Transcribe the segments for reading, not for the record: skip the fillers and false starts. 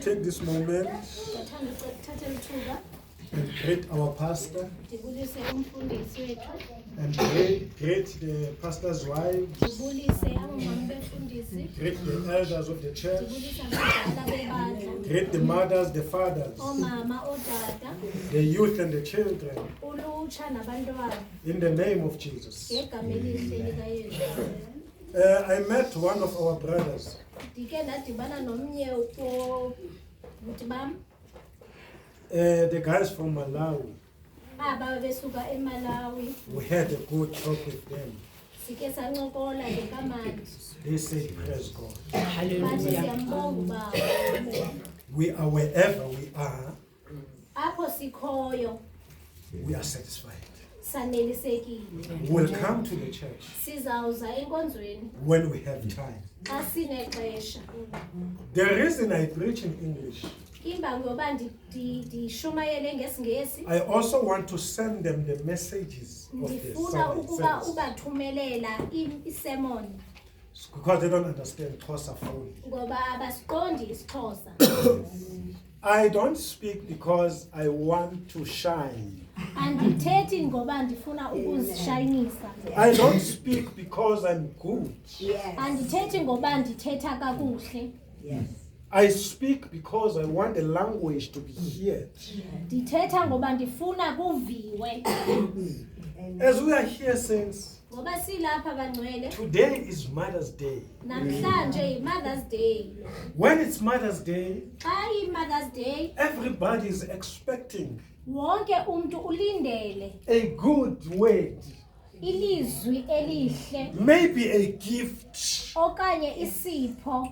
Take this moment and greet our pastor and greet the pastor's wife, greet the elders of the church, greet the mothers, the fathers, the youth and the children, in the name of Jesus. I met one of our brothers. The guys from Malawi. We had a good talk with them. They said, praise God. We are wherever we are. We are satisfied. We'll come to the church when we have time. The reason I preach in English, I also want to send them the messages of the sermon, because they don't understand Xhosa fully. I don't speak because I want to shine. Andithethi ngoba ndifuna ukuzishayinisa. I don't speak because I'm good. Andithethi ngoba ndithetha kakuhle. I speak because I want the language to be heard. Ndithetha ngoba ndifuna kuviwe. As we are here, saints, Ngoba silapha bangcwele. today is Mother's Day. Namhlanje Mother's Day. When it's Mother's Day, Xa Mother's Day, everybody is expecting wonke umuntu ulindele a good word, ilizwi elihle maybe a gift. okanye isipho.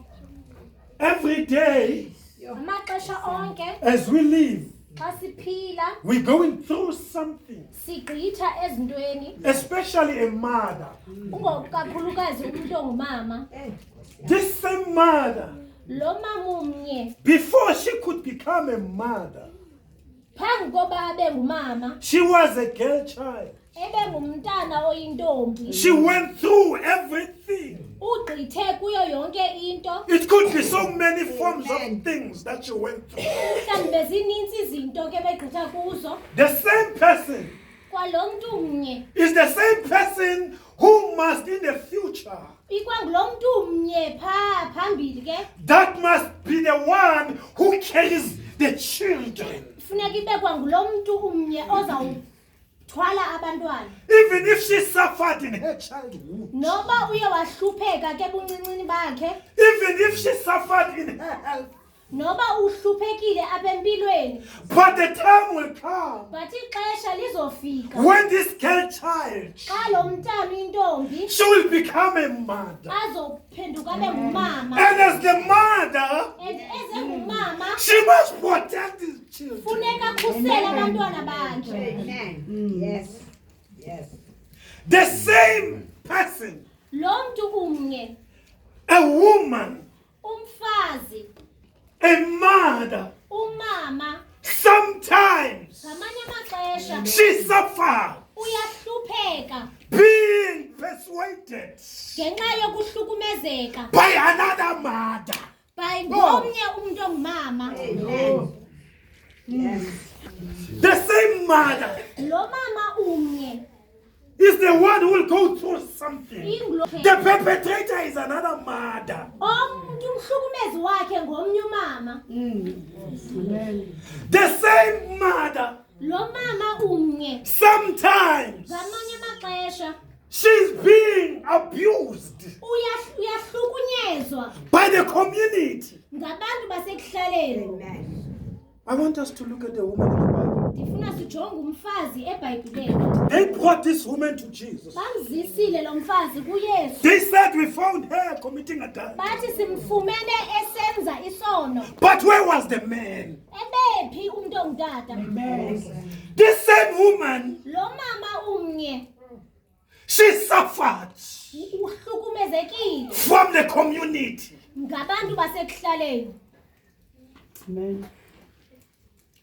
Every day, Amaxesha onke as we live, xa siphila we're going through something, sigqitha ezintweni, especially a mother. kakhulukazi umuntu ongumama. This same mother, Lo mama umnye before she could become a mother, phambi koba abe ngumama she was a girl child. ebe ngumntana oyintombi. She went through everything. Ugqithe kuyo yonke into. It could be so many forms of things that she went through. Mhlawumbe bezininzi izinto ke begqitha kuzo. The same person Kwalo mntu umnye is the same person who must in the future, ikwangulo mntu umnye phambili ke that must be the one who carries the children. funeka ibe kwangulo mntu umnye ozawuthwala abantwana. Even if she suffered in her childhood, Noba uye wahlupheka ke buncinci bakhe, even if she suffered in her health, noba uhluphekile apha empilweni, but the time will come but ixesha lizofika when this girl child, xa lo mntana uyintombi she will become a mother. azophenduka abe ngumama. And as the mother, And ezengumama she must protect these children. funeka khusela abantwana bakhe. Amen. Yes. Yes. The same person, Lo mntu umnye, a woman, umfazi, a mother, umama, sometimes ngamanye amaxesha she suffers uyahlupheka being persuaded ngenxa yokuhlukumezeka by another mother. by ngomnye umuntu ongumama. Amen. Yes. The same mother Lo mama umnye is the one who will go through something. ingulo The perpetrator is another mother. umuntu umhlukumezi wakhe ngomnye umama. The same mother, Lo mama umnye sometimes ngamanye amaxesha she's being abused uyahlukunyezwa by the community. ngabantu basekuhlaleni. Amen. I want us to look at the woman in the Bible. Ndifuna sijonge umfazi eBhayibhileni. They brought this woman to Jesus. Bamzisile lo mfazi kuYesu. They said, we found her committing adultery. Bathi simfumene esenza isono. But where was the man? Ebephi umuntu ongutata? This same woman, Lo mama umnye she suffered uhlukumezekile from the community. ngabantu basekuhlaleni.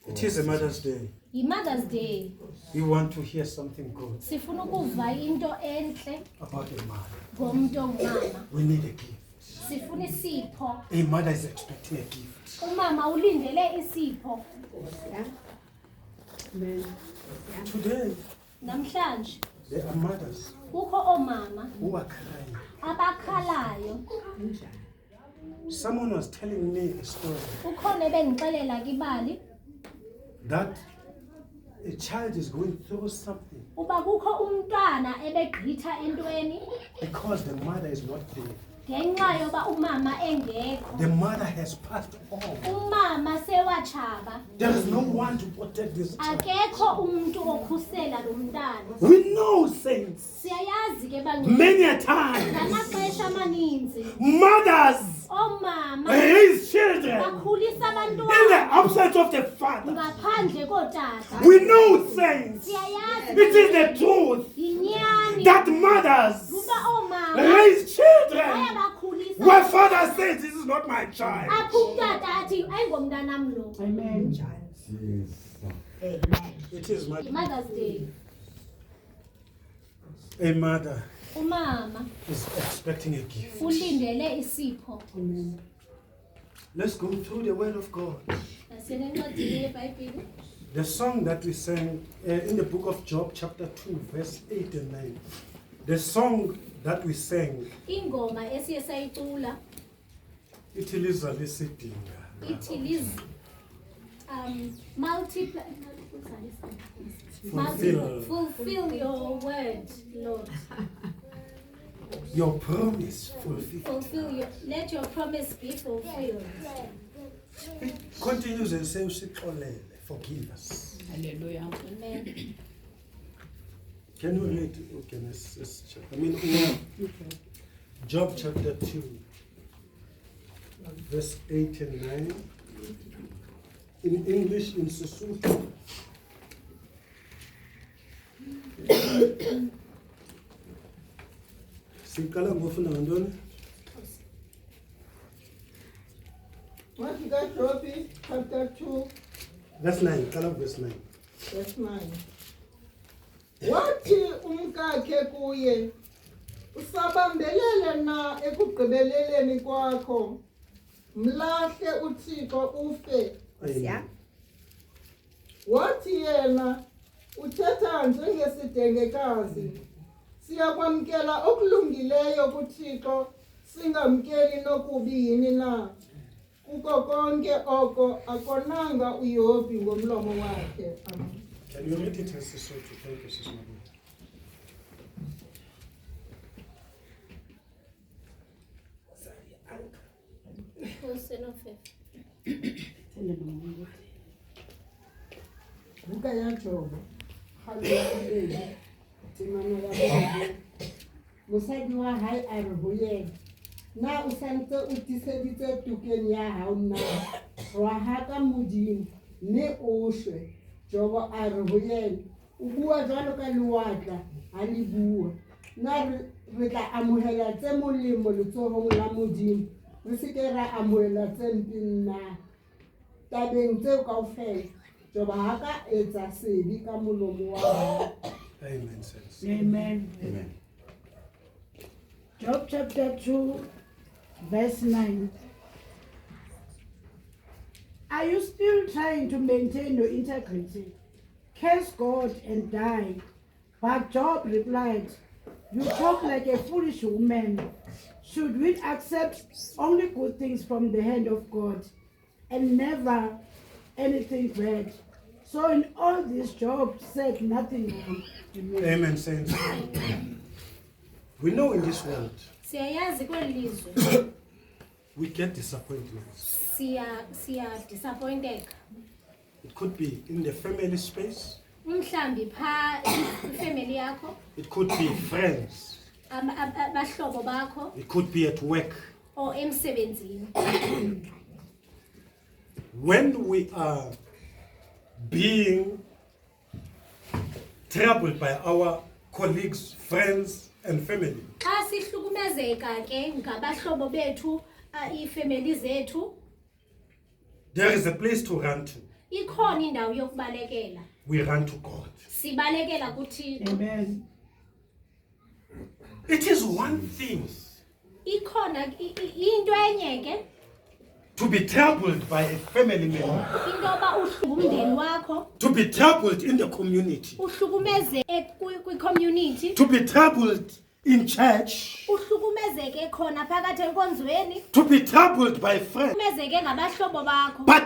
It is a Mother's Day. Yi-Mother's Day. We want to hear something good Sifuna ukuva into entle about a mother. ngomuntu ongumama. We need a gift. Sifuna isipho. A mother is expecting a gift. Umama ulindele isipho. Today, Namhlanje there are mothers kukho oomama who are crying. abakhalayo. Someone was telling me a story Ukhona ebendixelela kibali that a child is going through something uba kukho umntwana ebegqitha entweni because the mother is not there. ngenxa yoba umama engekho. The mother has passed on. Umama sewatshaba. There is no one to protect this child. Akekho umuntu okhusela lo mntana. We know, saints, Siyayazi ke bangcwele. many a time, Ngamaxesha amaninzi mothers omama raise children bakhulisa in the abantwana absence of the father. ngaphandle kootata. We know, saints, Siyayazi it is the truth yinyani that mothers kuba oomama raise children bayabakhulisa. where father says, this is not my child. Apho umtata athi ayingomntanam lo. Amen. It is my Mother's Day. A mother Umama is expecting a gift. ulindele isipho. Let's go through the word of God. The song that we sang in the book of Job, chapter 2, verse 8 and 9. The song that we sang, ingoma esiye sayicula ithi liza lisidinga. ithi fulfill your word, Lord. Your promise fulfilled. Let your promise be fulfilled. It continues and says, "Usixolele, forgive us." Hallelujah. Amen. Can you read? Okay, let's check. Job chapter 2, verse 8 and 9. In English, in Sesotho. Siqala ngofuna ngantoni? What you got, Jobi, chapter 2, Verse 9. Qala verse 9. verse 9. Wathi umkakhe kuye, usabambelele na ekugqibeleleni kwakho, mlahle uThixo ufe. Amen. Wathi yena, uthetha njengesidengekazi, siyakwamkela okulungileyo kuThixo, singamkeli nokubi yini na. Kuko konke oko akonanga uYobi ngomlomo wakhe. Amen. Can you read it in Sesotho? Thank you, Sis Mabu. Buka ya Jobo. Hallelujah. Timano wa Baba. Mosadi wa hae a re ho yena, na o santse o tiseditse tokeng ya hao na, wa haka Modimo mme o shwe. Jobo a re ho yena, o bua jwalo ka lewatla ha le bua. Na re tla amohela tse molemo letsohong la Modimo, re se ke ra amohela tse mpe na. Tabeng tseo kaofela Jobo ha ka etsa sedi ka molomo wa hae. Amen, saints. Amen. Amen. Job chapter 2, verse 9. Are you still trying to maintain your integrity? Curse God and die. But Job replied, you talk like a foolish woman. Should we accept only good things from the hand of God and never anything bad? So in all this, Job said nothing wrong. Amen, saints. We know in this world Siyayazi kweli lizwe we get disappointments. siya disappointed. It could be in the family space. Mhlambi pha ifamily yakho, It could be friends. abahlobo bakho It could be at work. or emsebenzini. When we are being troubled by our colleagues, friends, and family, Xa sihlukumezeka ke ngabahlobo bethu, ifamily zethu, there is a place to run to. ikhona indawo yokubalekela. We run to God. Sibalekela kuThixo. Amen. It is one thing Ikhona into enye ke to be troubled by a family member, into yoba umndeni wakho to be troubled in the community, uhlukumezeke kwi-community, to be troubled in church, uhlukumezeke khona phakathi enkonzweni, to be troubled by friends. uhlukumezeke ngabahlobo bakho. But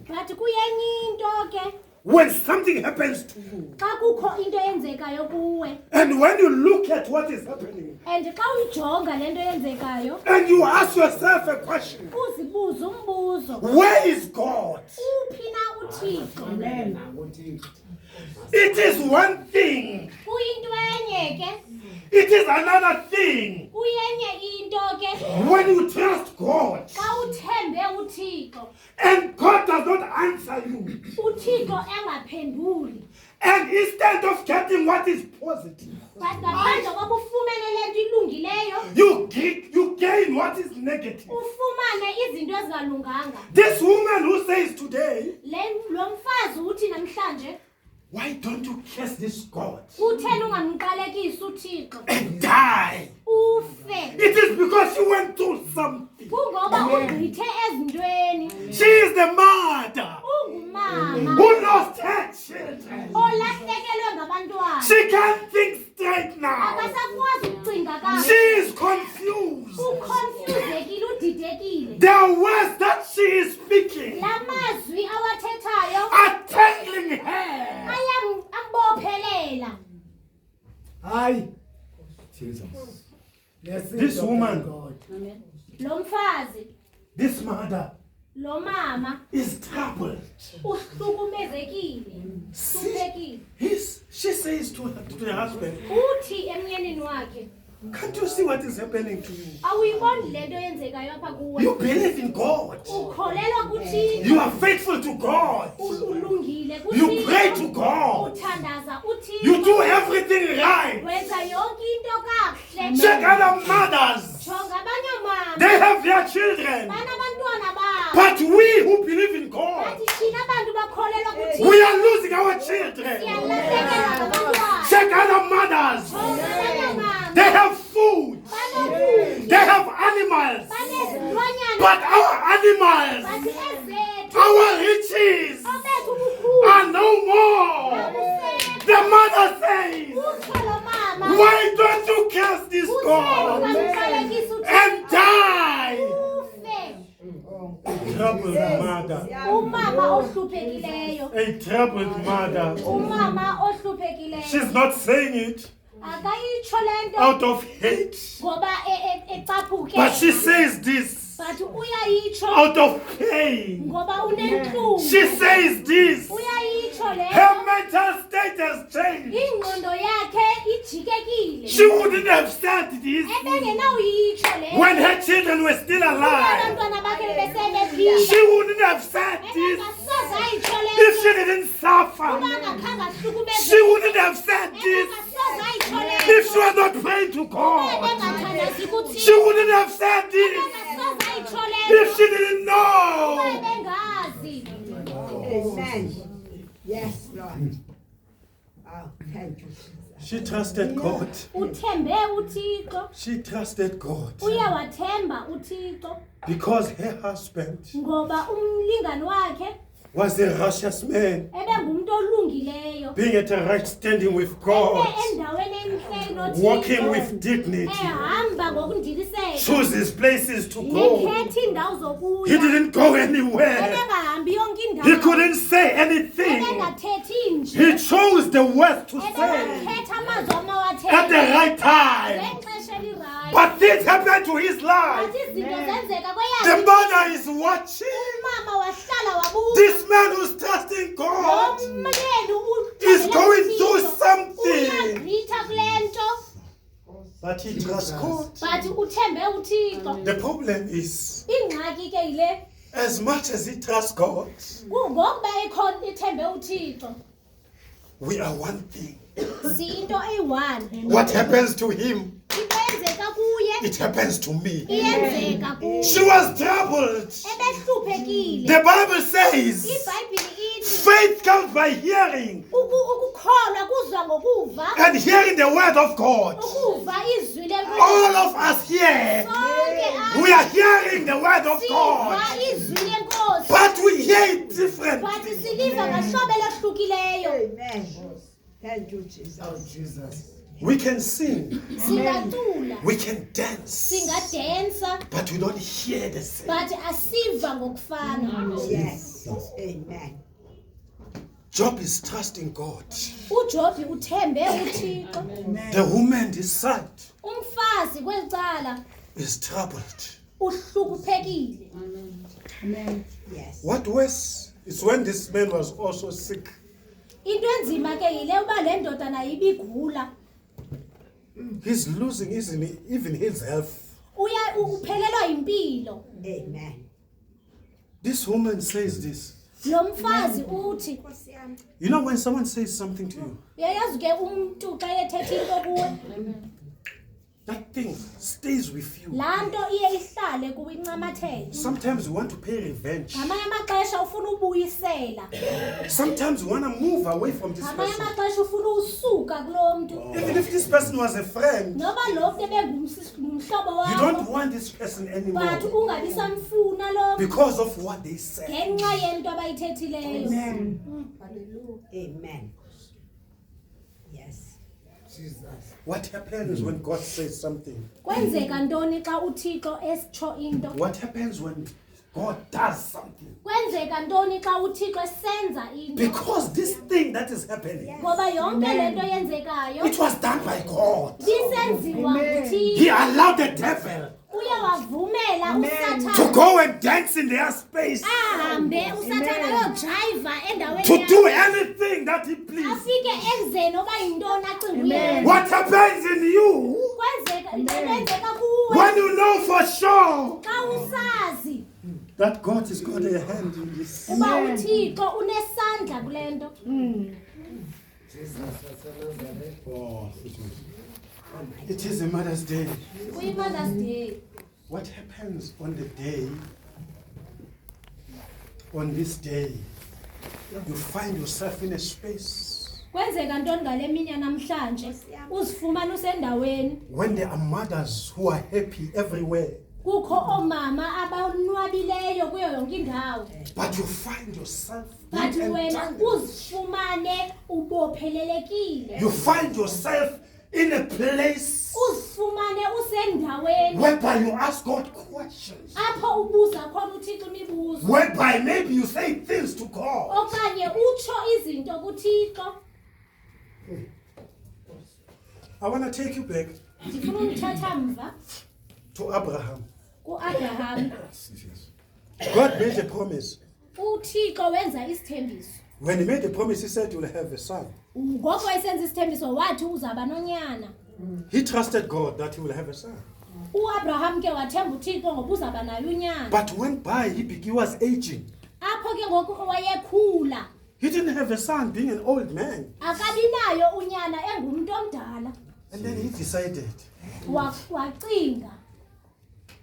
But kuyenye into ke when something happens to you, xa kukho into eyenzekayo kuwe, and when you look at what is happening, and xa uyijonga le nto eyenzekayo, and you ask yourself a question, uzibuze umbuzo, where is God? uphi na uThixo? Amen. It is one thing. Kuyinto enye ke, It is another thing kuyenye into ke when you trust God xa uthembe uThixo, and God does not answer you. uThixo engaphenduli. And instead of getting what is positive, But ngaphandle kokuba ufumene le nto ilungileyo, you gain what is negative. ufumane izinto ezingalunganga. This woman who says today, Lo mfazi uthi namhlanje, why don't you curse this God kutheni ungamqalekisi uThixo and die? ufe? It is because she went through something. Kungoba ugqithe ezintweni, She is the mother umama who lost her children. olahlekelwe ngabantwana She can't think straight now. akasakwazi ukucinga She kahle is confused. uconfusekile udidekile The words that she is speaking la mazwi awathethayo are tangling her. ambophelela Aye. This woman, lo mfazi this mother, lo mama is troubled. uhlukumezekile hluphekile She says to the husband, uthi emnyaneni wakhe can't you see what is happening to you? awuyiboni lento yenzekayo apha kuwe You believe in God. ukholelwa kuthixo You are faithful to God. ulungile You pray to kuthixo God. uthandaza You do uthixo everything right. wenza yonke into kahle Check other mothers. jonga abanye omama They have their children. banabantwana babo But we who believe in God, bathi thina abantu bakholelwa kuthixo we are losing our children. siyalahlekelwa ngabantwana Check other mothers. jonga abanye omama They have food. banokudla They have animals. banezilwanyana But our animals, bathi ezethu our riches obethu ubukhulu are no more. The mother says, utsho lo mama why don't you curse this God ungamqalekisa and die? ufe Troubled mother. umama ohluphekileyo A troubled mother. umama ohluphekileyo She's not saying it akayitsho lento out of hate, ngoba ecaphuke but she says this but uyayitsho out of pain. ngoba unenhlungu She says this. uyayitsho le Her mental state has changed. ingqondo yakhe ijikekile She wouldn't have said this ebengenawuyitsho le when her children were still alive. abantwana bakhe bebesebephila She wouldn't have said this ebengasoze ayitsho le if she didn't suffer. angakhange ahlukumeze She wouldn't have said this ebengasoze ayitsho le if she was not praying to God. ebengathandazi kuthixo She wouldn't have said this ebengasoze ayitsho le if she didn't know. ebengazi Amen. Yes, Lord. Oh, thank you, Jesus. She trusted God. uthembe uthixo She trusted God uyawathemba uthixo because her husband ngoba umlingani wakhe was a righteous man, ebengumuntu olungileyo being at a right standing with God, endaweni enhle walking nothixo with dignity, ehamba ngokundiliseka chooses places to go. ekhetha indawo He zokuya didn't go anywhere. ebengahambi yonke He indawo couldn't say anything. ebengathethi nje He chose the words to say ebengakhetha amazwi at the amawathetha right time. ngexesha elirayi But things happened to his life. bathi izinto zenzeka The kweyakhe mother is watching. umama wahlala wabuka This man who's trusting God umyeni is going through something. uyagqitha kule nto But he trusts God. but uthembe uthixo The problem is, ingxaki ke yile as much as he trusts God, ngokuba ithembe uthixo we are one thing. siyinto eyi-one What happens to him, into eyenzeka kuye it happens to me. iyenzeka kuye She was troubled. ebehluphekile The Bible says, ibhayibhile ithi faith comes by hearing, ukukholwa kuzwa ngokuva and hearing the word of God. ukuva izwi lenkosi All of us here, sonke we are hearing the word of siva God, izwi lenkosi but we hear it different. but siliva ngahlobo elahlukileyo Amen. Thank you, Jesus. We can sing, singacula we can dance, singadensa but we don't hear the same. but asiva ngokufana Yes. Amen. Job is trusting God. uJobi uthembe uThixo The woman, his son, umfazi kwelicala is troubled. uhlukuphekile Yes. What worse is when this man was also sick. into enzima ke yile uba le ndoda nayo ibigula He's losing even his health. uphelelwa impilo Amen. This woman says this. lo mfazi uthi You know when someone says something to you, yayazi ke umntu xa ethetha into kuwe that thing stays with you. laa nto iye ihlale kuwe incamathele. Sometimes you want to pay revenge. Ngamanye amaxesha ufuna ubuyisela. Sometimes you want to move away from this Ngamanye person. amaxesha ufuna usuka kuloo mntu. Even if this person was a friend, Noba lo mntu ebengumhlobo you don't wakho, want this person but anymore ungabi samfuna lo mntu because of what they said. ngenxa yento abayithethileyo. Amen. Yes. What happens when God says something? Kwenzeka ntoni xa uThixo esitsho into? What happens when God does something? Kwenzeka ntoni xa uThixo esenza into? Because this thing that is happening, Ngoba yonke le nto yenzekayo it was done by God. lisenziwa nguThixo. He allowed the devil Uye wavumela to uSathane go and dance in their space, ahambe uSathane ayojayiva endaweni to do yakhe. anything that he pleased. Afike enze noba yintoni acinga uyenza. What happens in you Kwenzeka kuwe when you know for sure xa usazi that God has got a hand in this? uba uThixo unesandla kule nto. Oh, it is a Mother's Day. Kuyi-Mother's Day. What happens on the day, on this day, you find yourself in a space Kwenzeka ntoni ngale mini namhlanje uzifumana usendaweni when there are mothers who are happy everywhere, kukho oomama abonwabileyo kuyo yonke indawo, but you find yourself but being wena entangled. uzifumane ubophelelekile, You find yourself in a place uzifumane usendaweni whereby you ask God questions, apho ubuza khona uThixo imibuzo, whereby maybe you say things to God. okanye utsho izinto kuThixo. I want to take you back Ndifuna umthatha mva to Abraham. kuAbraham. God made a promise. uThixo wenza isithembiso. When he made the promise, he said, you'll have a son. Ngoko wayesenza isithembiso wathi uzaba nonyana. He trusted God that he will have a son. uAbraham ke wathemba uThixo ngoba uzaba naye unyana. But went by, he was aging. Apho ke ngoku wayekhula, He didn't have a son being an old man. akabi nayo unyana engumntu omdala. And then he decided, Wacinga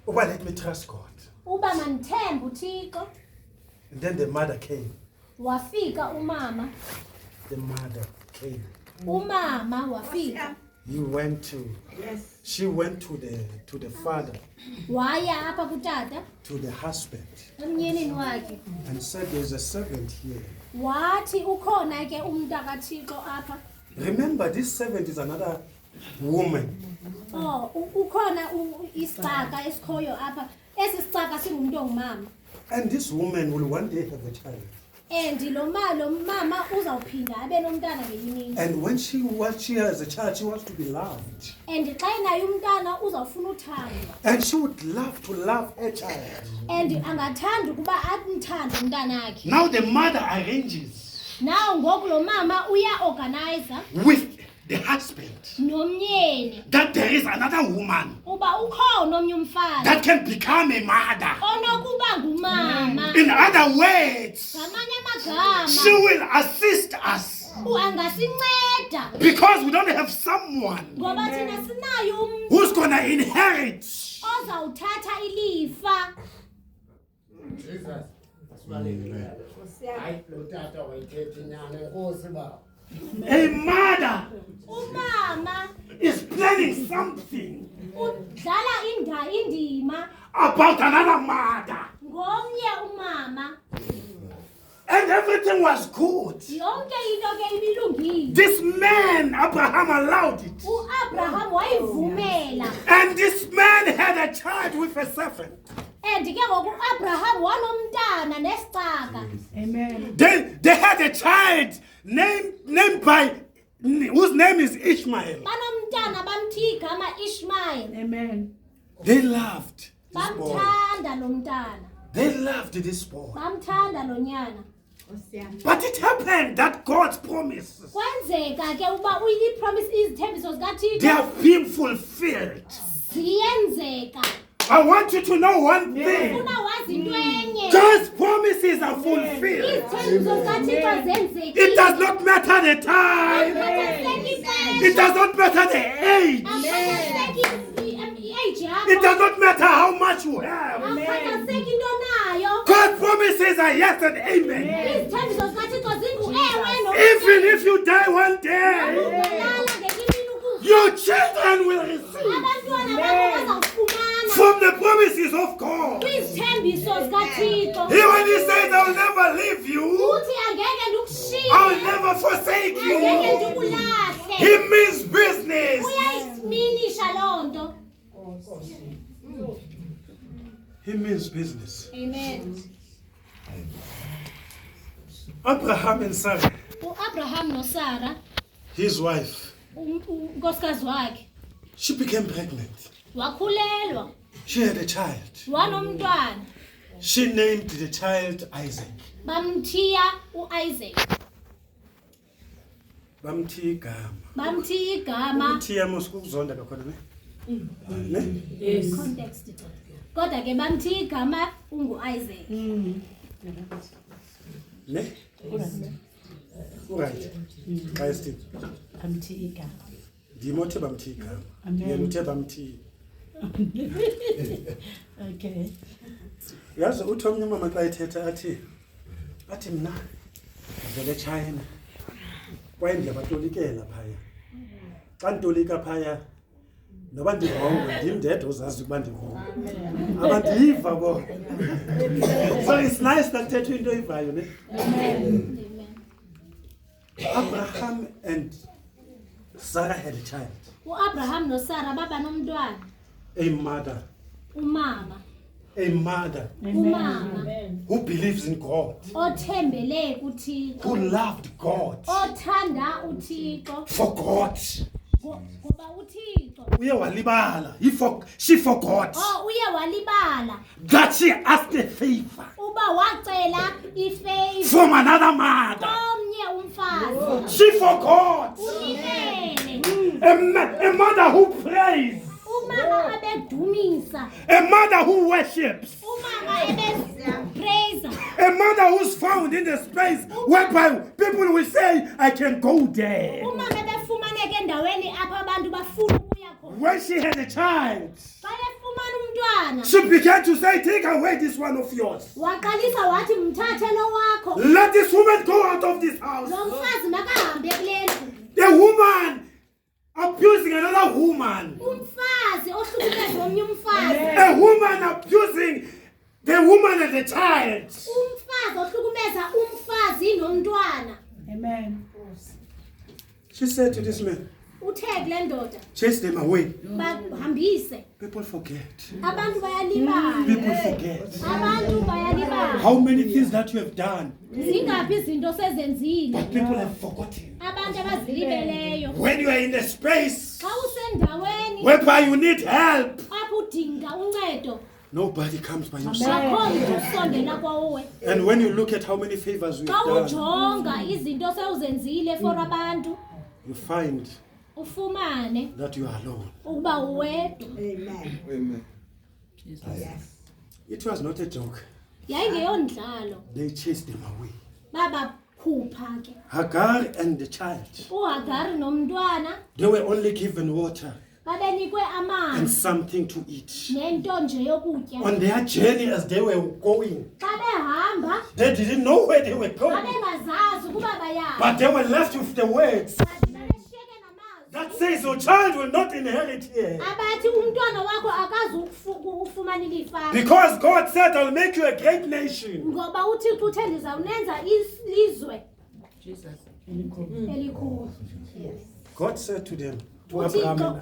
oh, well, let me trust God. uba mandithembe uThixo. And then the mother came. Wafika umama, The mother came. umama wafika. She went to the father, Waya apha kutata to the husband, emnyenini wakhe. and said, there's a servant here. Wathi ukhona ke umntu kaThixo apha. Remember, this servant is another woman. Oh, ukhona isicaka esikhoyo apha. Esi sicaka singumntu ongumama. And this woman will one day have a child. And lo mama uzawuphinda abe nomntana ngelinye imini. And when she has a child, she wants to be loved. And xa enayo umntana uzawufuna uthandwa. And she would love to love her child. And angathanda ukuba amthande umntanakhe. Now the mother arranges Now ngoku lo mama uyaorganize with the husband nomyeni that there is another woman uba ukhona omnye umfazi that can become a mother. onokuba ngumama. In other words, Ngamanye amagama she will assist us angasinceda because we don't have someone ngoba thina sinayo umntu who's gonna inherit. ozawuthatha ilifa. A mother Umama is planning something udlala indima about another mother, ngomnye umama. and everything was good. Yonke into ke ibilungile. This man, Abraham, allowed it. uAbraham wayivumela. And this man had a child with a servant. And ke ngoku uAbraham wanomntana nesicaka. Amen. They had a child named by whose name is Ishmael. Banomntana bamthi igama Ishmael. Amen. They loved this boy. Bamthanda lo mntana. They loved this boy. Bamthanda lo nyana. But it happened that God's promises, Kwenzeka ke uba promise izithembiso they zikaThixo are being fulfilled. ziyenzeka. I want you to know one thing. Ufuna wazi into enye. God's promises are fulfilled. Izithembiso zikaThixo zenzekile. It does not matter the time. Akukhathaliseki ixesha. It does not matter the age. Akukhathaliseki It does not matter how much you have. Akukhathazeki into onayo. God's promises are yes and amen. Izithembiso zikaThixo zingu-ewe Even if you die one day, nokulala ngenye imini ukufa. your children will receive Abantwana bakho bazawufumana from the promises of God. kwizithembiso zikaThixo. He when he says, I will never leave you, Uthi angeke ndikushiye. I will never forsake Angeke you. ndikulahle. He means business. Uyayiminisha loo nto. He means business. Amen. Abraham and Sarah, U-Abraham noSara, his wife, unkosikazi wakhe, she became pregnant. wakhulelwa, She had a child. wanomntwana. She named the child Isaac. Bamthiya u-Isaac. Bamthiya igama. Bamthiya igama. Ukuthiya mos kukuzonda kakhona ne? Ne? Context. Kodwa ke bamthiya igama ungu-Isaac. Ne? Right. Guys, still. Amthika. Dimothe bamthiya igama. Amen. Yena uthe bamthiya. Okay. Yazi uthi omnye umama xa ethetha athi mina ngivele China. Kwaye ndiyabatolikela phaya. Xa ntolika phaya noba ndivongo ndimndedwa uzazi ukuba ndivongo. Abandiva bo. So it's nice that thethwa into ivayo ne. Amen. Abraham and Sarah had a child. U-Abraham noSara baba nomntwana. A mother Umama. who believes in God, Othembele kuThixo. who loved God, Othanda uThixo. forgot. Ngoba uThixo. Uye walibala. She forgot Uye walibala. that she asked a favor Uba wacela ifavor from another mother. omnye umfazi. She forgot. Ulibele. A mother who prays, Umama abedumisa. a mother who worships, Umama ebepraise. a mother who's found in the space whereby people will say, I can go there. Umama ebefumaneka endaweni apha abantu bafuna ukuya khona. When she had a child, Xa efumana umntwana, she began to say, take away this one of yours. waqalisa wathi mthathe lo wakho. Let this woman go out of this house. Lo mfazi makahambe kule ndlu. The woman abusing another woman. Umfazi ohlukumeza omnye umfazi. A woman abusing the woman and the child. Umfazi ohlukumeza umfazi nomntwana. Amen. She said to this man, Uthe kule ndoda, chase them away. bahambise. People forget. Abantu bayalibala. People forget. Abantu bayalibala. How many things that you have done, Zingaphi izinto sezenzile. but people have forgotten. Abantu abazilibeleyo. When you are in a space Xa usendaweni whereby you need help, apho udinga uncedo, nobody comes by your side. akho mntu usondela kwawe. And when you look at how many favors we've Xa done, ujonga izinto sewuzenzile for abantu, you find ufumane that you are alone. ukuba uwedwa. Amen. Yes. It was not a joke. Yayingeyondlalo. They chased them away. Babakhupha ke. Hagar and the child, uHagari nomntwana they were only given water babenikwe and amanzi something to eat. nento nje yokutya. On their journey as they were going, Xa behamba they didn't know where they were going, babengazazi ukuba bayaphi. but they were left with the words Babeshiyeke namazwi that says your child will not inherit here. abathi umntwana wakho akazi ufumana ilifa Because God said, I'll make you a great nation. ngoba uThixo uthe ndizawunenza ilizwe elikhulu. God said to them, to Uthixo.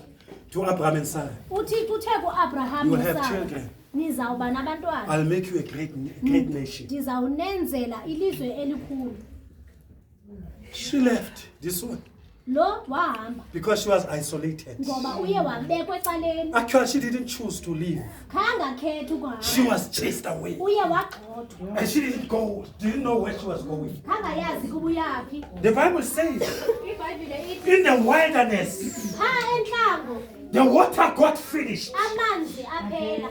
Abraham and Sarah, uThixo uthe kuAbraham you will have noSara, children. nizawuba nabantwana, I'll make you a great nation. ndizawunenzela ilizwe elikhulu. She left this one Lo wahamba because she was isolated. ngoba uye wabekwa ecaleni. Actually, she didn't choose to leave. Khangakhetha She ukuhamba. was chased away. Uye wagxothwa. And she didn't know where she was going. Khangayazi kubuyaphi. The Bible says, iBhayibhile ithi in the wilderness, pha entlango the water got finished. amanzi aphela.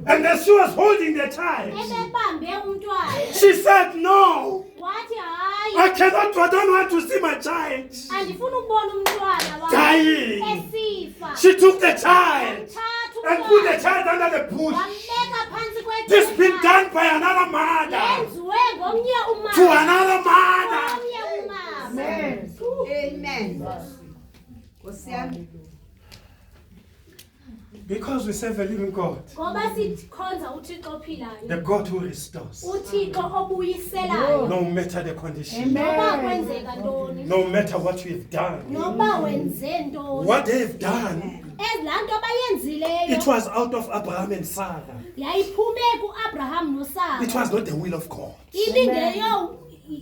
And as she was holding the child, Ebebambe umntwana. she said, no, Wathi I hayi, don't want to see my child andifuni ukubona umntwana wami dying. esifa. She took the child Thatha and put the child under the bush. wambeka phansi This been done by another mother yenziwe ngomnye to umama another mother. omnye umama Amen. Nkosi yami. Because we serve a living God, ngoba sikhonza uthixo ophilayo the God who restores, uthixo obuyiselayo no matter the condition, noba kwenzeka ntoni no matter what we've done, noba wenze ntoni what they've done. laa nto bayenzileyo It was out of Abraham and Sarah. yayiphume kuAbraham nosara It was not the will of God. ibingeyo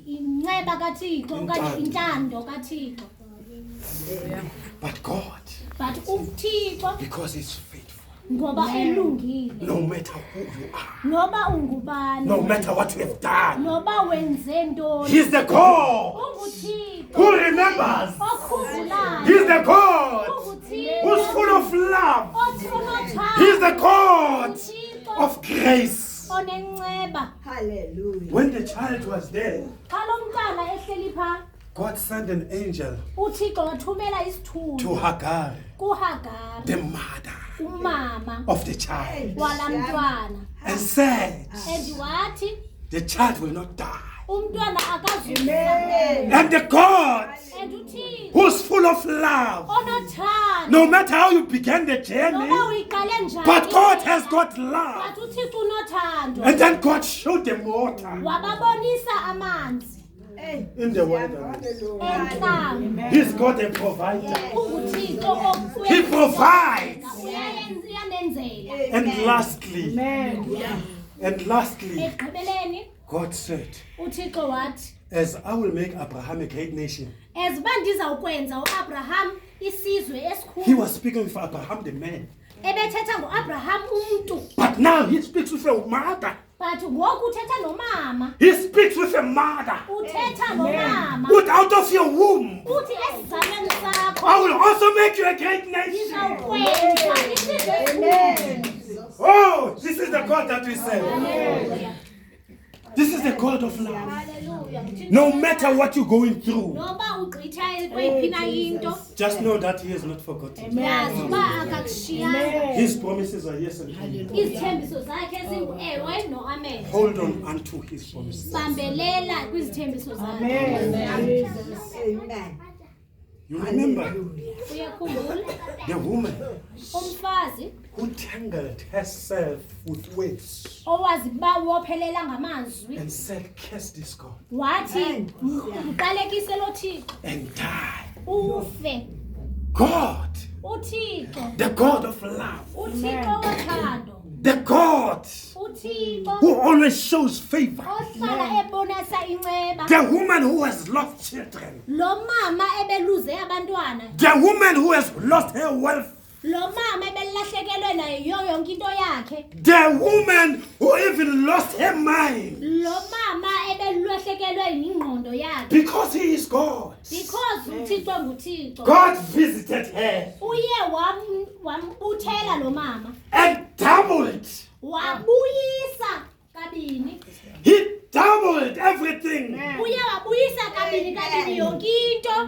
inceba kathixo okanye intando kathixo But God, but uthixo because He's faithful, ngoba elungile no matter who you are, noba ungubani no matter what you have done, noba wenze ntoni He's the God unguthixo who remembers. okhumbulayo He's the God unguthixo who's full of love. othi unothando He's the God uthixo of grace. onenceba Hallelujah. When the child was there, xa lo mntana ehleli phaa God sent an angel uthixo wathumela to isithunywa Hagar, kuhagari the mother umama of the child, walaa mntwana and said, and wathi the child will not die. umntwana akazufa And the God and uthixo who's full of love, onothando no matter how you began the journey, noba uyiqale njani but God has got love. but uthixo unothando And then God showed them water wababonisa amanzi in the wilderness. entlango He's God a provider. unguthixo He provides. uyanenzela And lastly, ekugqibeleni God said, uthixo wathi as I will make Abraham a great nation. as uba ndizawukwenza uAbraham isizwe He esikhulu was speaking with Abraham, the man. ebethetha ngoAbraham umntu But now he speaks with a mother. but ngoku uthetha nomama He speaks with a mother. uthetha nomama Put out of your womb, uthi esizalweni sakho I will also make you a great nation. ndizawukwenza isizwe esikhulu Oh, this is the God that we serve. This is the God of love. Hallelujah. No matter what you're going through, noba ugqitha kweyiphi na into just know that He has not forgotten. yazi uba akakushiyanga His promises are yes and amen. izithembiso zakhe zingu-ewe no-amen Hold on unto His promises. bambelela kwizithembiso zakhe Amen. You remember uyakhumbula the woman umfazi who tangled herself with words owazi uba wophelela ngamazwi and said, curse this God wathi mqalekise lo thixo and die. ufe God, uthixo the God of love, uthixo wothando the God uthixo who always shows favor, ohlala ebonisa inceba the woman who has lost children, lo mama ebeluze abantwana the woman who has lost her wealth, lo mama ebelahlekelwe nayo yonke into yakhe the woman who even lost her mind lo mama ebelahlekelwe yingqondo yakhe because He is God. because uthixo nguthixo God visited her uye wambuthela lo mama and doubled. wabuyisa kabini He doubled everything. uye wabuyisa kabini yonke into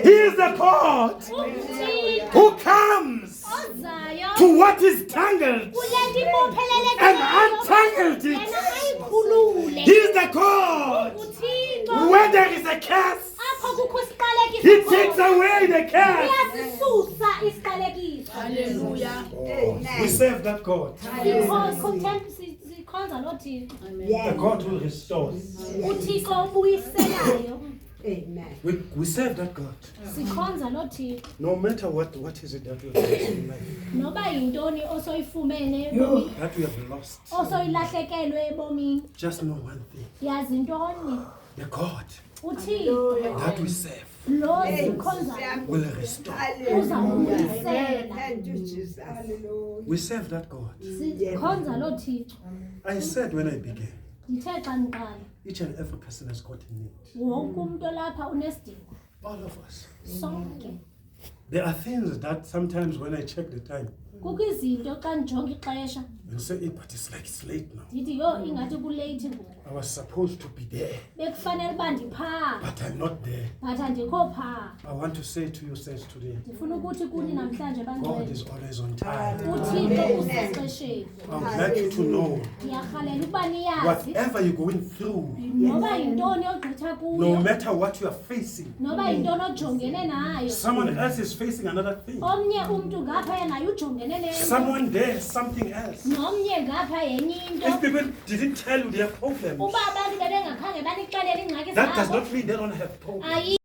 He is the God uthixo who comes ozayo to what is tangled kule nto ibopheleleke and untangled yena it. ayikhulule He is the God. uthixo When there is a curse, apho kukho He isiqalekiso takes away the curse. uyasisusa isiqalekiso We serve that God, sikhonza lo thixo the God who restores. uthixo obuyiselayo We serve that God. sikhonza lo thixo No matter what is it that we have lost in life, noba yintoni osoyifumene ebomini that we have lost, osoyilahlekelwe ebomini just know one thing. yazi ntoni The God uthixo that we serve lo sikhonzayo will restore. uzawubuyisela We serve that God. sikhonza lo thixo I said when I began, ndithe xa ndiqala each and every person has got a need. wonke umntu olapha unesidingo All of us. sonke There are things that sometimes when I check the time, kukho izinto xa ndijonga ixesha and say, hey, but it's like it's late now. ndithi yho ingathi kulate ngoku I was supposed to be there, bekufanele uba ndiphaa but I'm not there. but andikho phaa. I want to say to you, saints, today, Ndifuna ukuthi kuni namhlanje God bangcwele is always on time. uthixo usexesheni. I would like you to know, Ndiyarhalela ukuba niyazi whatever you're going through, noba yintoni ogqitha no kuyo matter what you are facing, noba yintoni ojongene nayo someone else is facing another thing. omnye umntu ngaphaya naye ujongene nento Someone there, something else. nomnye ngapha yenye into. If people didn't tell you their problems, Uba abantu bebengakhange banixelele iingxaki that does zabo not mean they don't have problems. ayi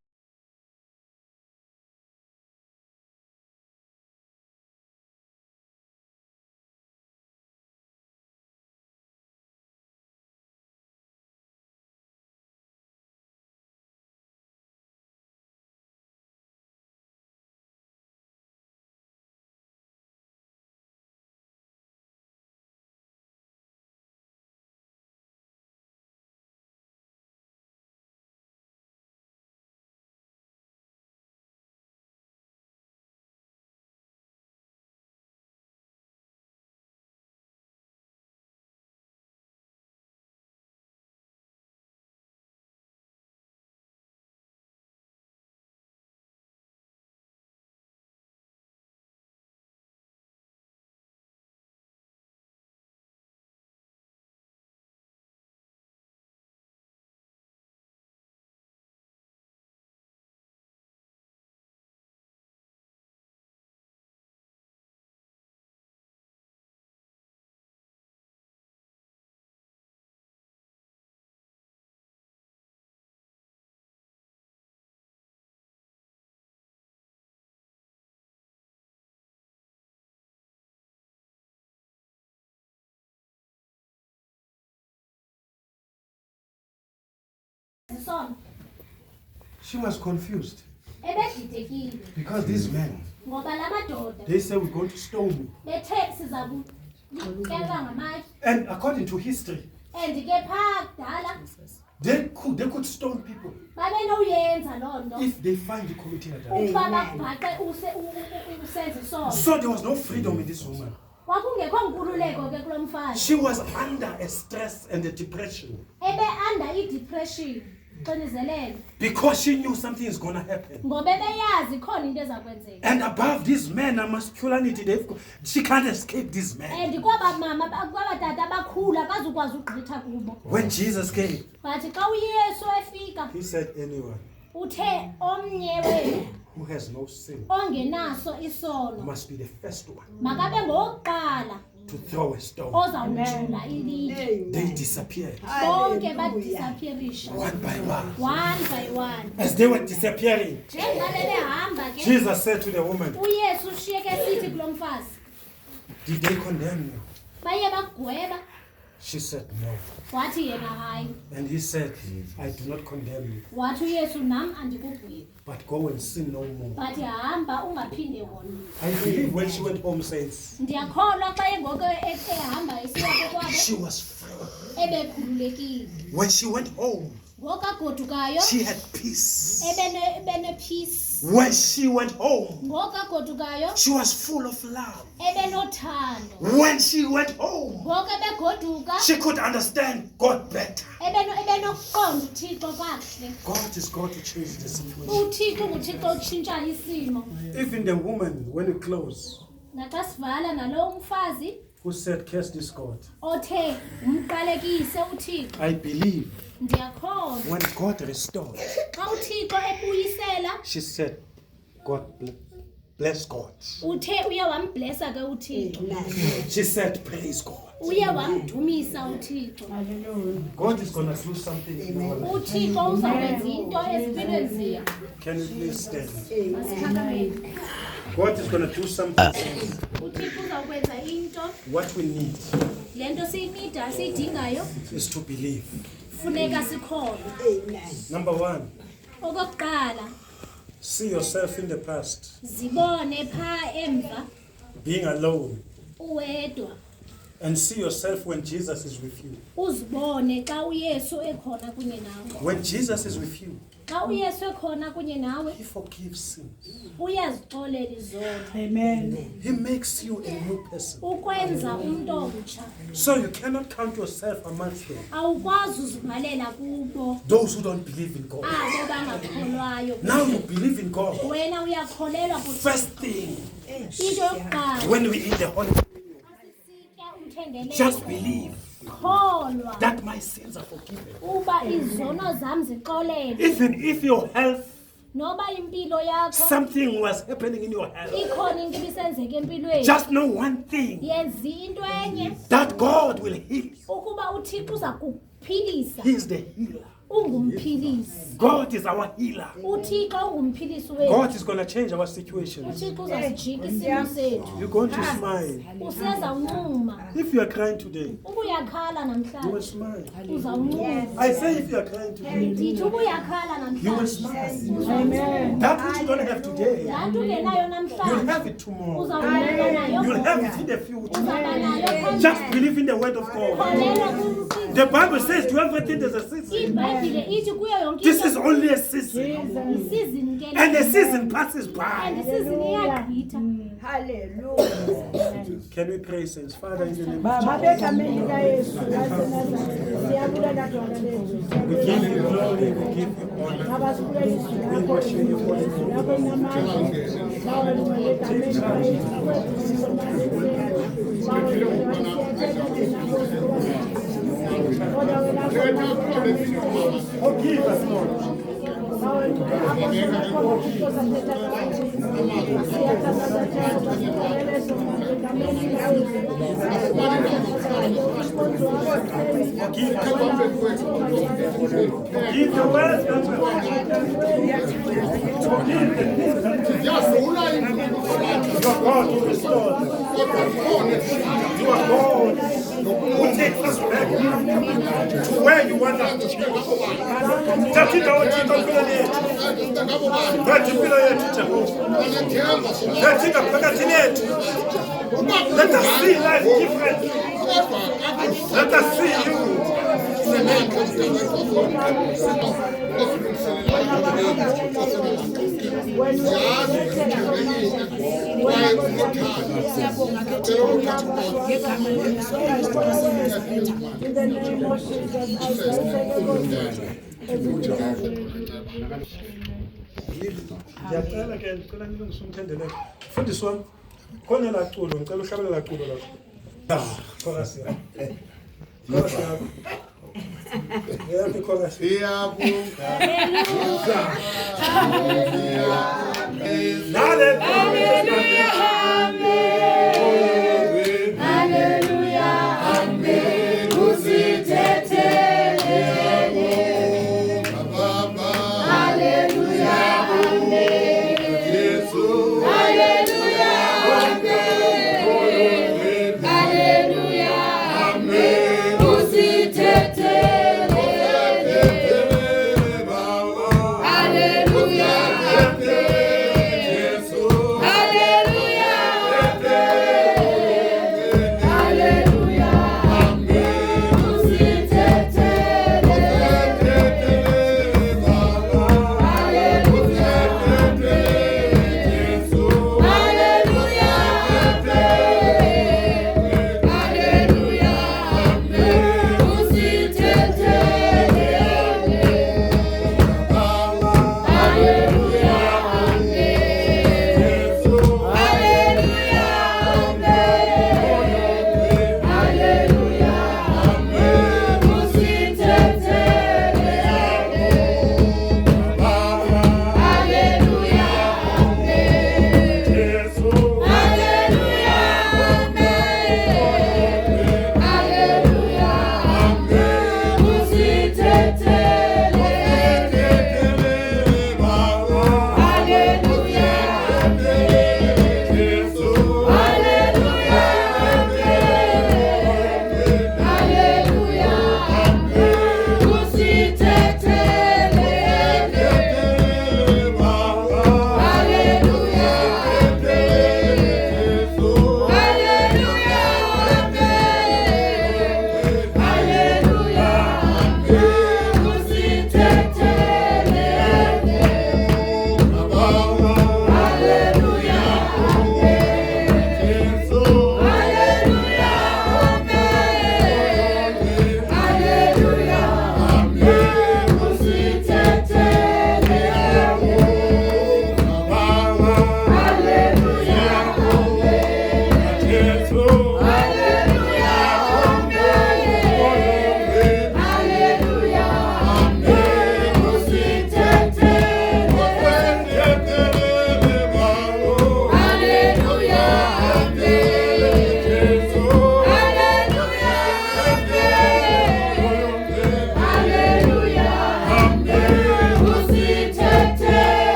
sona She was confused ebedidekile because these men, ngoba la madoda they say we're going to stone you. bethe siza kukelwa ngamatye And according to history, and ke phaa kudala they could stone people babenowuyenza loo nto if they find you committing adultery. ukuba bakubhaqe usenza isono. So there was no freedom in this woman. Kwakungekho nkululeko ke kulo mfazi She was under a stress and a depression ebe under i-depression xinizelelo because she knew something is going to happen. ngoba ebeyazi khona into eza kwenzeka And above these men and masculinity, she can't escape these men. and kwaba mama kwaba tata abakhulu akazukwazi ugqitha kubo. When Jesus came, But xa uyesu efika he said, anyone uthe omnye wenu who has no sin ongenaso isono must be the first one makabe ngowokuqala to throw a stone. ozawujula ilitye. They disappeared Bonke badisappearisha one by one. one by one. As they were disappearing, Njengabe behamba ke Jesus said to the woman, uyesu ushiyeke sithi kulo mfazi did they condemn you? baye bagweba. She said, no. Wathi yena hayi. And he said, I do not condemn you, Wathi uyesu nam andikugwebi but go and sin no more. but hamba ungaphinde wona. I believe when she went home, saints, Ndiyakholwa xa engoko ehamba esiya kokwabo she was free. ebekhululekile. When she went home, Ngoku agodukayo she had peace. ebene-peace. When she went home, Ngoku agodukayo she was full of love. ebenothando. When she went home, Ngoku ebegoduka she could understand God better. ebenokuqonda uthixo kakuhle. God is going to change the situation. Uthixo nguthixo otshintsha isimo. Even the woman, when you close, Naxa sivala nalo umfazi who said, curse this God. othe umqalekise uthixo. I believe Ndiyakholwa when God restored, xa uthixo ebuyisela she said, God bless God. uthe uye wamblesa ke uthixo. She said, praise God. Uye wamdumisa uthixo. God is going to do something in our life. Uthixo uzakwenza into ezimpilweni zethu. Can you please stand? Masiphakameni. God is going to do something. Uthixo uzakwenza into What we need le nto siyidingayo is to believe. funeka sikholwe. Number one, Okokuqala see yourself in the past, zibone phaa emva being alone, uwedwa And see yourself when Jesus is with you. uzibone xa uyesu ekhona kunye nawe. When Jesus is with you, Xa uyesu ekhona kunye nawe He forgives sins. uyazixolela izono. Amen. He makes you a new person. Ukwenza umuntu omtsha. So you cannot count yourself amongst them. Awukwazi uzivalela kubo Those who don't believe in God. abo bangakholwayo. Now you believe in God. Wena uyakholelwa kuThixo. First thing, Into yokuqala when we eat the Holy, asisitya umthendeleko. just believe Kholwa that my sins are forgiven. uba izono zam zixolelwe. Even if your health, Noba impilo yakho something was happening in your health, ikhona into ibisenzeka empilweni. just know one thing, Yenzi into enye that God will heal you. ukuba uThixo uza kuphilisa. He is the healer. Ungumphilisi. God is our healer. uThixo ungumphilisi wethu. God is going to change our situations. uThixo uzasijika isimo sethu. You're going to smile. Usezawuncuma. If you are crying today, Uba uyakhala you will namhlanje smile. uzawuncuma. I say if you are crying today, Ndithi uba uyakhala you will namhlanje smile. Amen. That which you don't have today, laa nto ungenayo you'll namhlanje have it tomorrow. uzawuba nayo. You'll have it in the future. Uzawuba nayo phambili. Just believe in the word of God. Kholelwa kuMsindisi. The Bible says to everything there's a season. iBhayibhile ithi kuyo yonke This into is only a season. isizini ke And the season passes and by. isizini iyagqitha. Hallelujah. Can we pray, saints? Father, in the name of Baba begameni likaYesu waseNazaretha siyabulela Baba lethu. we give you glory, we give you honor. Baba sibulela izwi lakho izwi lakho namandla. Baba begameni likaYesu Forgive us, Lord. Forgive us, Lord. Forgive the words that we forgive the things that we you are God who restores. You are God who takes us back to where you want us to be. Tathina uThixo empilweni yethu. Ngathi impilo yethu Jehova. Ngathi ngaphakathini yethu. Let us see life differently. Let us see you. Ngiyacela ke ngicela nilungise umthendeleko. Mfundisi wami, khona la culo, ngicela uhlabele la culo la. Chorus ya. Chorus ya. Ngiyaphi chorus? Hallelujah.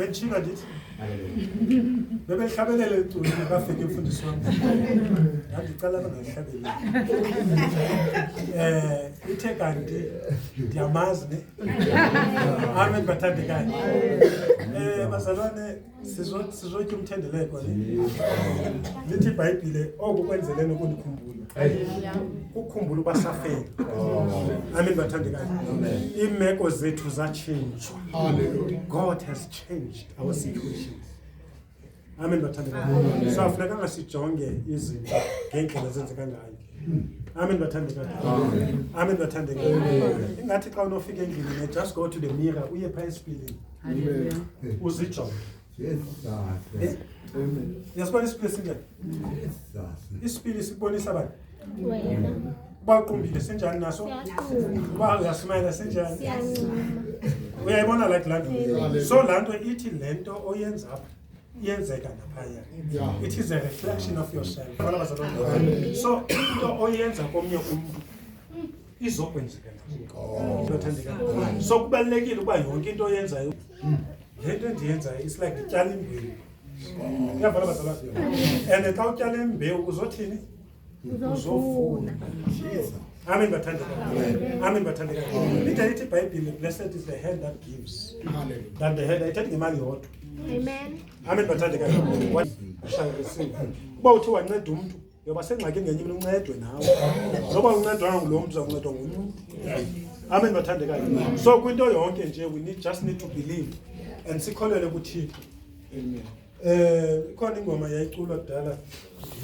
bendishinga ndithi bebelihlabelele iculi akafika imfundiso wami ndandicala bangayihlabeleli ithe kanti ndiyamazi ne amen bathandekayo bazalwane sizotya umthendeleko ne lithi iBhayibhile oku kwenzeleni ukundikhumbula ukukhumbula ubasafeni amen bathandekayo iimeko zethu zatshintshwa God has changed our situations. Amen bathandekayo. So afuneka sijonge izinto ngendlela zenzeka ngayo. Amen bathandekayo. Amen bathandekayo. Ingathi xa unofika endlini just go to the mirror uye phaa esipilini. Uzijonge. Amen. Yasibona isipili sinjani? Isipili sibonisa abantu. Wena. Uba uqumbile senjani naso? Uba uyasmayila senjani? Uyayibona like laa nto. So laa nto ithi le nto oyenza apha iyenzeka naphaya. It is a reflection of yourself. So into oyenza komnye umntu izokwenzeka naso. So kubalulekile uba yonke into oyenzayo le nto endiyenzayo is like ndityala imbewu. Uyavana bazalwane? And xa utyala imbewu uzothini? Uzovuna. Amen bathandekayo. Amen bathandekayo. Lithi iBhayibhile blessed is the hand that gives than the hand ayithathi ngemali yodwa. Amen. Amen bathandekayo. Uba uthi wanceda umntu yoba sengxaki ngenye imini uncedwe nawe. Noba uncedwa ngulo mntu uzakuncedwa ngumntu. Amen bathandekayo. So kwinto yonke nje we just need to believe and sikholele kuThixo. Amen. Ikhona ingoma yayiculwa kudala.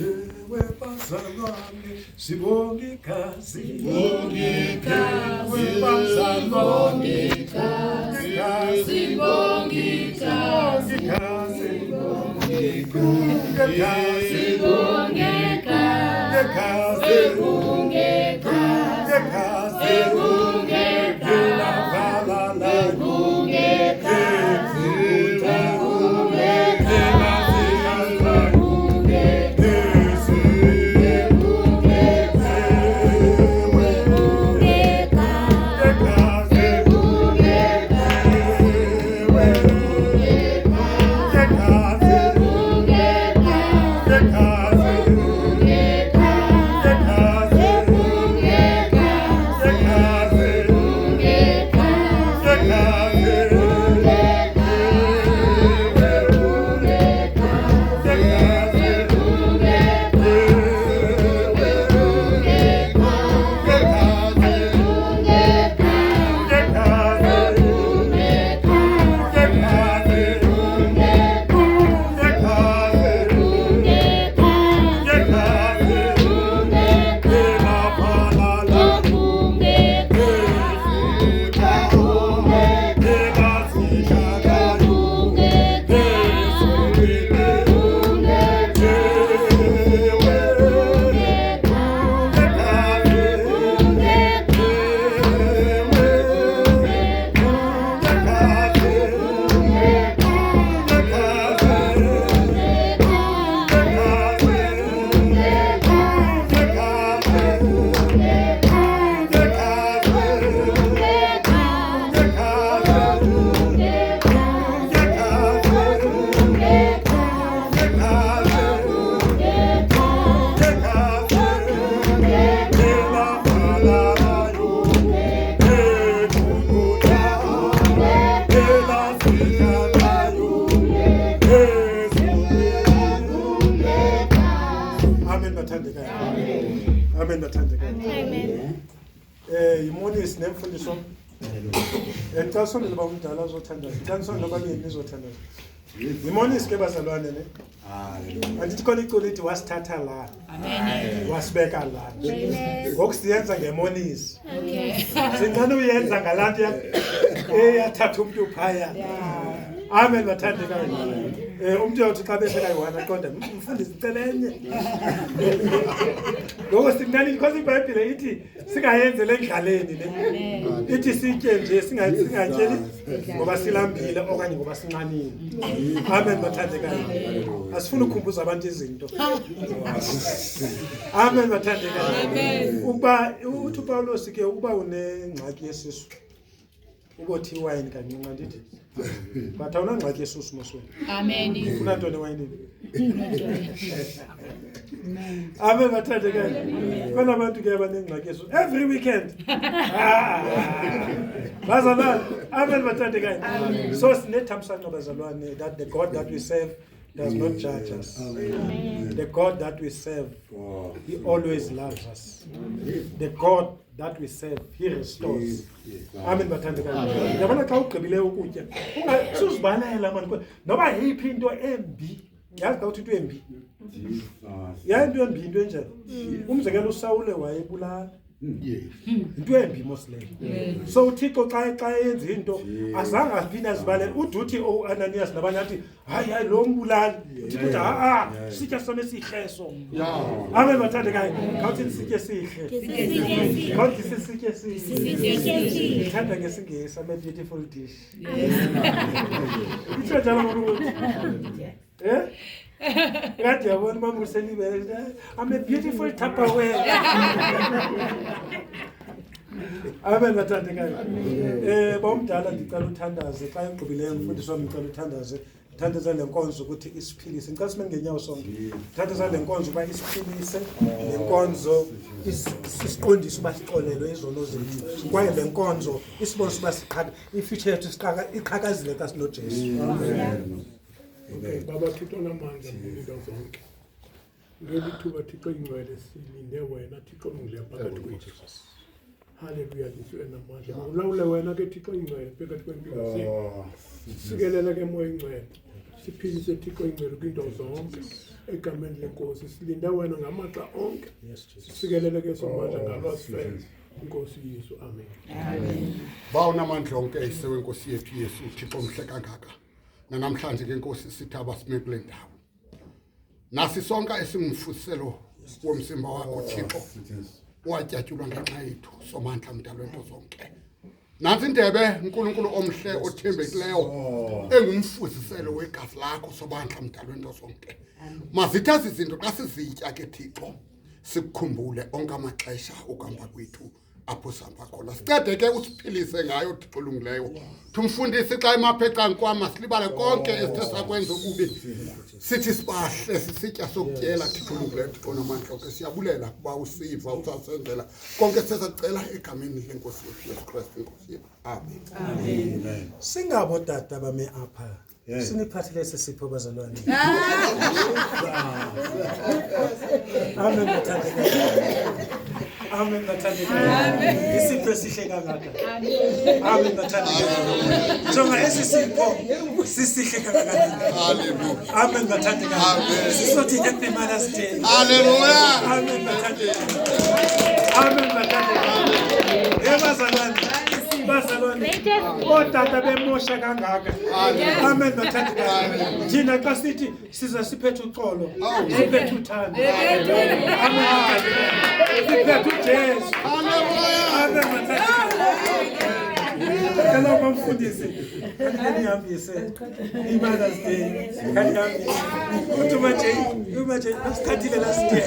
Yewe bazalwane sibonge igazi. Sibonge igazi. Yewe bazalwane igazi. Sibonge igazi. Sibonge igazi. Sibonge igazi. Sibonge igazi. Sibonge Amen bathandekayo. Amen. Yimonisi nemfundiso. Xa sondela uba umdala azothandaza. Xa sondela abanye nizothandaza. Yimonisi ke bazalwane ne. Andithi khona iculi ithi wasithatha la. Amen. Wasibeka la. Ngoku siyenza ngemonisi. Okay. Sinqana uyenza ngalaa nto eyathatha umntu phaya. Amen bathandekayo. Umntu uyawuthi xa besekayi-1 aqonda mfundisi icela enye. Ngoko simnani because iBhayibhile ithi singayenzeli endlaleni ne. Ithi sitye nje singatyeli ngoba silambile okanye ngoba sinqanile. Amen bathandekayo. Asifuni ukhumbuza abantu izinto. Amen bathandekayo. Ukuba uthi uPawulos ke ukuba unengxaki yesisu ubothi iwine kancinci ndithi but awunangxaki yesusu mosweni. Amen. Ufuna ntoni ewayinini? Amen bathandekayo. Kunabantu ke abanengxaki yesusu every weekend. Bazalwane, amen bathandekayo. So sinethamsanqa bazalwane that the God that we serve does not judge us. The God that we serve, He always loves us. The God that we serve, He restores. Amen bathandekayo. Yabona xa ugqibile ukutya, ungasusibhalela manje noba yiphi into embi. Yazi xa uthi into embi. Ya into embi into enjani? Umzekelo uSawule wayebulala. Into embi mosleyo. So uThixo xa yenza into azange aphinde azibale uduthi Ananias nabanye athi hayi lo mbulali uThixo uthi sitya sona esihleso. Amen bathandekayo. Khawuthi sitye sihle. Khawuthi sitye sihle. Thanda ngesingesi a beautiful dish. Itsho njalo ukuthi Ngathi yabona mama uselibe I'm a beautiful Tupperware. Amen bathandekayo. Bomdala ndicela uthandaze xa egqibileyo umfundisi ngicela uthandaze. Thandaza lenkonzo ukuthi isiphilise. Ngicela sime ngenyawo sonke. Thandaza lenkonzo uba isiphilise. Lenkonzo isiqondise uba sixolelwe izono zethu. Kwaye lenkonzo isibonise uba siqhaka ifuture yethu iqhakazile xa sinoJesu. Amen. Okay, Baba Thixo namandla ngento zonke. Ngeli thuba Thixo ingcwele silinde wena Thixo ongile phakathi kwethu. Hallelujah Jesu enamandla. Ulawule wena ke Thixo ingcwele phakathi kwempilo zethu. Sikelele ke moya ingcwele. Siphilise Thixo ingcwele kwinto zonke. Egameni lenkosi silinde wena ngamaxa onke. Sikelele ke somandla ngalwasifele. Inkosi Yesu. Amen. Amen. Bawunamandla onke isewe inkosi yethu Yesu Thixo mhle kangaka. Namhlanje ke Nkosi sithi abasime kule ndawo. Nasi sonke esingumfuselo womsimba wakho Thixo. Watyatyulwa ngenxa yethu somandla mdalo wento zonke. Nansi indebe uNkulunkulu omhle othembekileyo engumfuziselo wegazi lakho somandla mdalo wento zonke. Mazitha izinto xa sizitya ke Thixo sikukhumbule onke amaxesha okuhamba kwethu apho sihamba khona. Sicede ke usiphilise ngayo Thixo olungileyo. Tumfundise xa emaphecanga kwama silibale konke esithe sakwenza ukubi. Sithi sibahle sisitya sokutyela Thixo olungileyo Thixo namandla onke siyabulela kuba usiva usasenzela konke sesacela egameni lenkosi yethu Yesu Kristu inkosi yethu. Amen. Amen. Singabo tata bame apha. Siniphathile sesipho bazalwane. Amen bathandekayo. Amen bathandekayo. Isipho esihle kangaka. Amen bathandekayo. Jonga esisipho sisihle kangaka. Hallelujah. Amen bathandekayo. Sisothi happy Mother's Day. Hallelujah. Amen bathandekayo. Amen bathandekayo. Bazalwane. Otata bemosha kangaka. Amen bathandekayo. Thina xa sithi siza siphethe uxolo, siphethe uthando. Amen bathandekayo. Siphethe uJesu. Amen bathandekayo. Kala bamfundisi. Kanihambise iMother's Day. Kanihambise. Uthi manje basikhathile la sithi.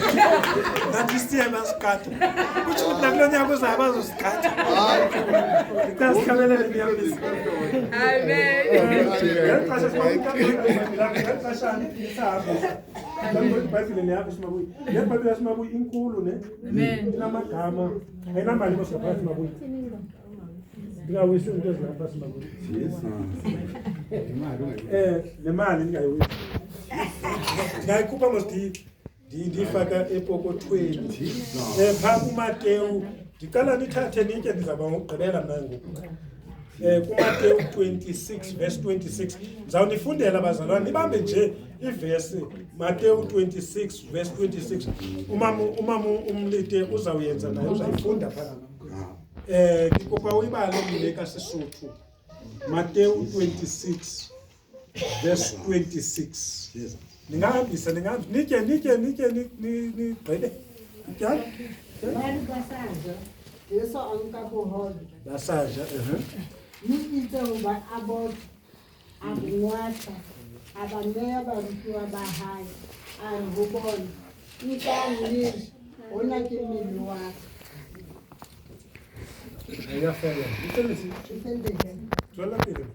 Ngathi sithi basikhatha. Uthi nakulo nyaka uzaba uzosikhatha. Amen. Ndifaka epokothweni. Pha kuMateyu ndicela nithathe nitye ndizaba ngokugqibela mna ngoku. kuMateyu 26 verse 26 ngizawunifundela bazalwane nibambe nje ivesi Mateyu 26 verse 26 umama umlite uzawuyenza naye uzayifunda phana ngikopa uyibale ngileka Sesotho Mateyu 26 verse 26 ningahambisa nitye nigqele njalo Bari basaja yeso ankaboholo basaja nitse uba abot abunwata abaneya barutwa bahai arubon nikangir ona kimilwa ya fela itende Tswela pele.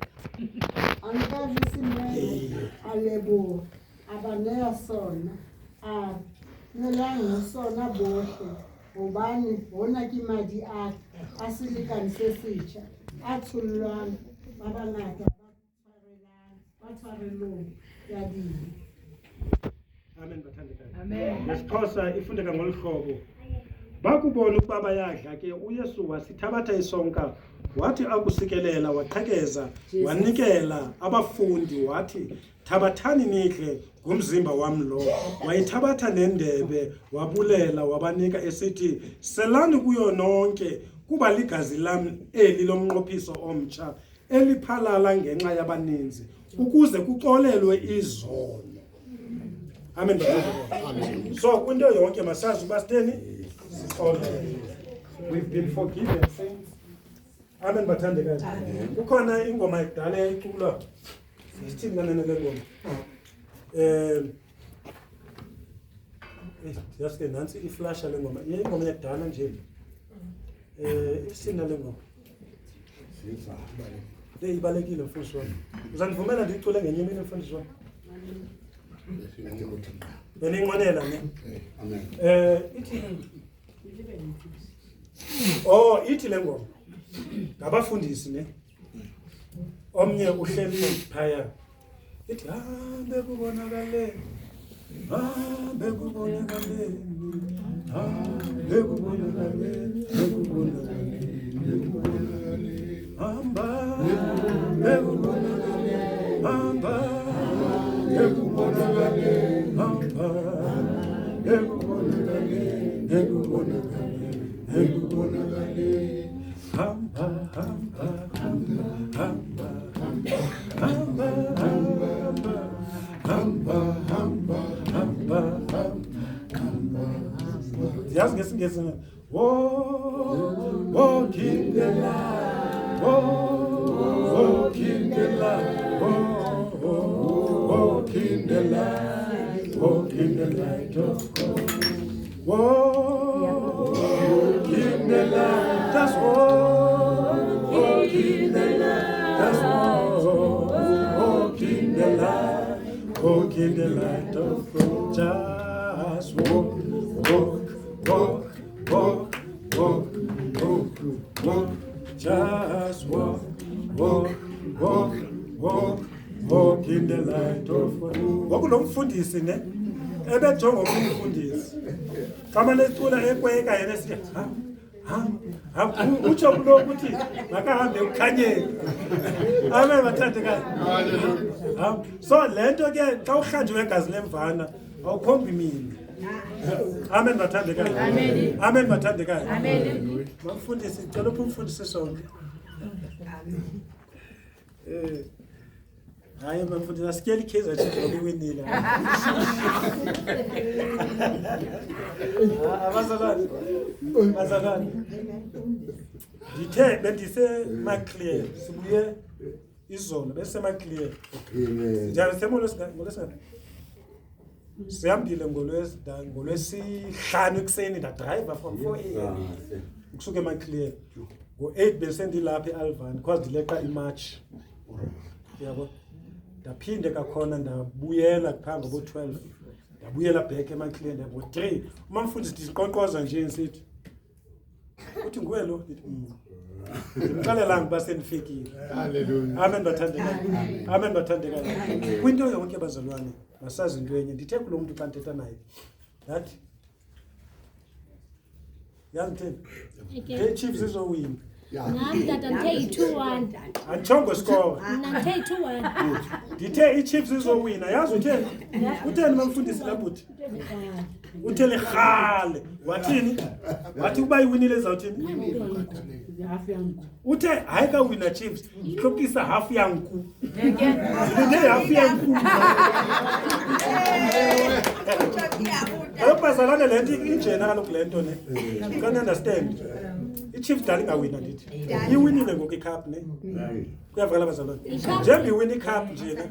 Ankazi simele alebo abaneya sona a nelang sona bohle hobane hona ke madi a selekane se setjha a tshollwang ba bangata ba tshwarelong ya dilo. Amen bathandekayo. Amen. Lesixhosa ifundeka ngolu hlobo. Bakubona ukuba bayadla ke uYesu wasithabatha isonka wathi akusikelela waqhekeza wanikela abafundi wathi thabathani nidle ngumzimba wami lo wayithabatha nendebe wabulela wabanika esithi selani kuyo nonke kuba ligazi lami eli lomnqophiso omtsha eliphalala ngenxa yabaninzi ukuze kuxolelwe izono. Amen. So kwinto yonke masazi uba sitheni we've been forgiven saints. Amen bathandekayo. Kukhona ingoma ekudala eyayiculwa sithini kanene le ngoma. Yaske nansi iflasha le ngoma. Ingoma yakudala nje. Isina le ngoma. Le ibalekile mfundisi wami. Uzandivumela ndicule ngenye imini mfundisi wami. Beninqonela ne? Amen. Ithi le ngoma. Ngabafundisi ne. Omnye uhleli phaya. Ithi hambe kubonakale. Hambe kubonakale. Hambe kubonakale. Hamba. Hambe kubonakale. Hamba. Yes, walk in the light, walk in the light, walk in the light, walk in the light of God. Walk in the light, that's walk in the light, that's walk in the light, walk in the light of God. Just walk, walk, walk, walk, walk, walk, walk, just walk, walk, walk, walk, walk in the light of God. Wakulomfundisi ne ebejonga umfundisi kama lecula ekweka yena siya utsho kulo ukuthi makahambe ukukhanyeni. Amen bathandekayo. So lento ke xa uhanjwe ngegazi lemvana awukhombi mina. Amen bathandekayo. Amen. Amen bathandekayo. Amen. Mfundisi cela umfundisi sonke. Hayi mfundisi asikeli Kaizer Chiefs ngokuwinile. Abazalwane. Abazalwane. Dithe bendise maclear sibuye izolo bese maclear. Njalo semolosika sihambile ngolwesihlanu ekuseni driver from 4 AM kusuke maclear ngo-8 bese ndilapha eAlvan because ndileqa imatch yabo ndaphinde kakhona ndabuyela phambi ngo-12 ndabuyela back emaclear ngo-3 umamfundisi ndiqonqoza nje nsithi uthi nguwe lo ngixelelanga uba sendifikile. Hallelujah. Amen bathandekayo. Amen bathandekayo. Kwinto yonke bazalwane masazi into enye ndithe kulo muntu xa ndithetha naye that yangitheni Chiefs izowina. Nami tata ngithe 2-1. Anchongo score. Mina ngithe 2-1. Ndithe iChiefs izowina. Yazi utheni? Utheni mamfundisi lapho uthi? Uthele khale. Wathini? Wathi uba iwinile zawuthini? Uthe hayi ka wina Chiefs ihlokisa half yanku. Ngide half yanku. Abazalwane lento injena kaloku lento ne. Can understand? iChiefs dali ngawina ndithi. Iwinile ngoku icup ne. Kuyavakala abazalwane. Njengoba iwina icup nje ne.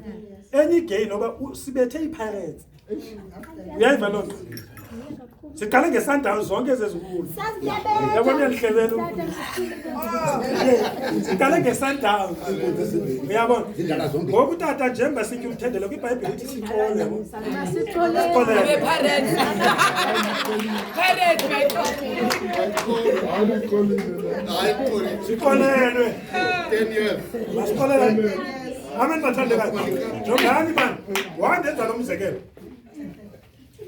Any game noba sibethe iPirates. Uyayiva lonto? Siqale ngeSundowns zonke ezezinkulu. Yabona ndihlebela siqale ngeSundowns. Uyabona? Ngoku tata njengoba sithi umthendelo kwiBhayibheli ithi siqole. Siqolelwe 10 years. masiqolelwe. Amen bathandekayo. Jongani bani. Wandenza lo mzekelo.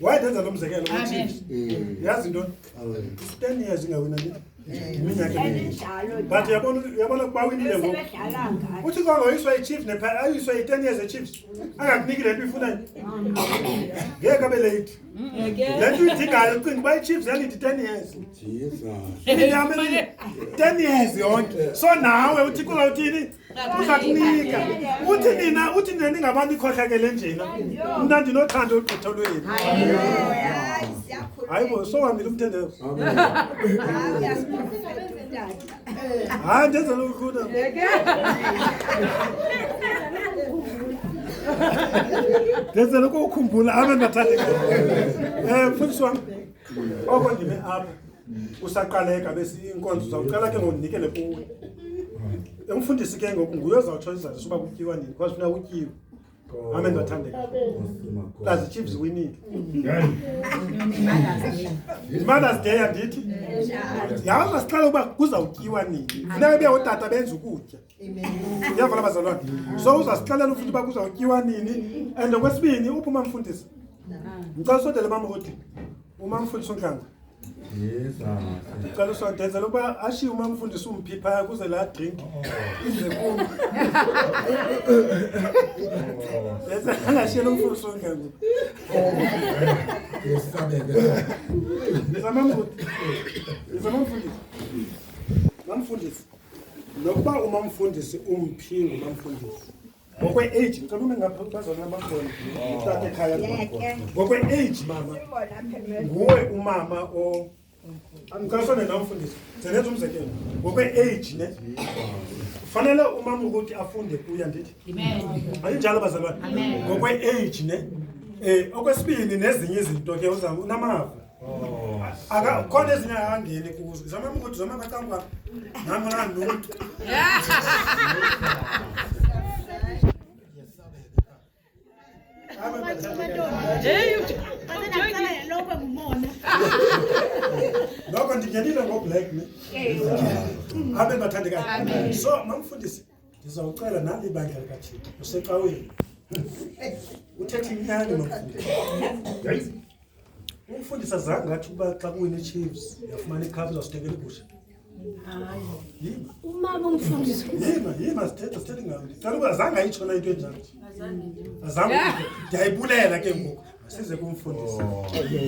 Wandenza lo mzekelo uThixo. Yazi into? 10 years ingawina nini? Iminyaka emini. But yabona kuba winile ngoku. Uthi kwangayiswa iChiefs ayiswa i10 years eChiefs. Angakuniki lento ifunayo. Ngeke abe late. Lento idingayo ucinga uba iChiefs yalidi 10 years. Jesus. 10 years yonke. So nawe uthi kulo uthini? Uzakunika. Uthi nina ningabantu ikhohlakele njena. Mna ndinothando ugqitholweni. Hayibo so wamile umthendelo. Hayi ndenza lokhu. Ndenza lokhu ukukhumbula abantu bathandeka. Mfundisi wami. Oko ndime apha. Usaqaleka bese inkonzo uzawuqala ke ngokunikele kuwe. Umfundisi ke ngoku nguye ozawutsho izizathu soba kutyiwa nini because funa utyiwe. Amen bathandeka. Plus Chiefs winning. Mother's Day andithi. Yazi siqala uba kuzawutyiwa nini. Funeka beye utata benza ukutya. Uyavala bazalwane. So uzasixelela ufuthi uba kuzawutyiwa nini and okwesibini uphuma mfundisi. Ngicela usondele mama ukuthi umamfundisi uNhlanga. Yes. Ngicela usondele ukuba ashiye umamfundisi umphipha kuze la drink. Ize kuwe. Bese angashiye umfundisi uNhlanga. Mamfundisi. Nokuba umamfundisi umphingo umamfundisi. Ngokwe-age ngicela ume ngapha bazona bakhona. Utata ekhaya bakhona. Ngokwe-age mama. Nguwe umama o angikasone namfundisi. Senza umzekelo. Ngokwe-age ne. Kufanele umama ukuthi afunde kuya ndithi. Amen. Ayinjalo bazalwane. Amen. Ngokwe-age ne. Okwesibini nezinye izinto ke unamava. Aka khona ezinye angangeni kuzo. Zama ukuthi zama bacangwa. Nami ngimuntu. Lokho ndingenile ngoblack ne. Abe bathandekayo. So mamfundisi ngizawucela nali ibandla likaThixo useqaweni. Uthethe inyani nomfundisi. Umfundisi azange ngathi uba xa kuwina iChiefs yafumana ikhaphu uzawusithengela igusha. Hayi. Umama umfundisi. Yima sithethe ngayo. Cela uba azange ayitshona into enjalo. Azange. Ndiyayibulela ke ngoku. Size kumfundisi.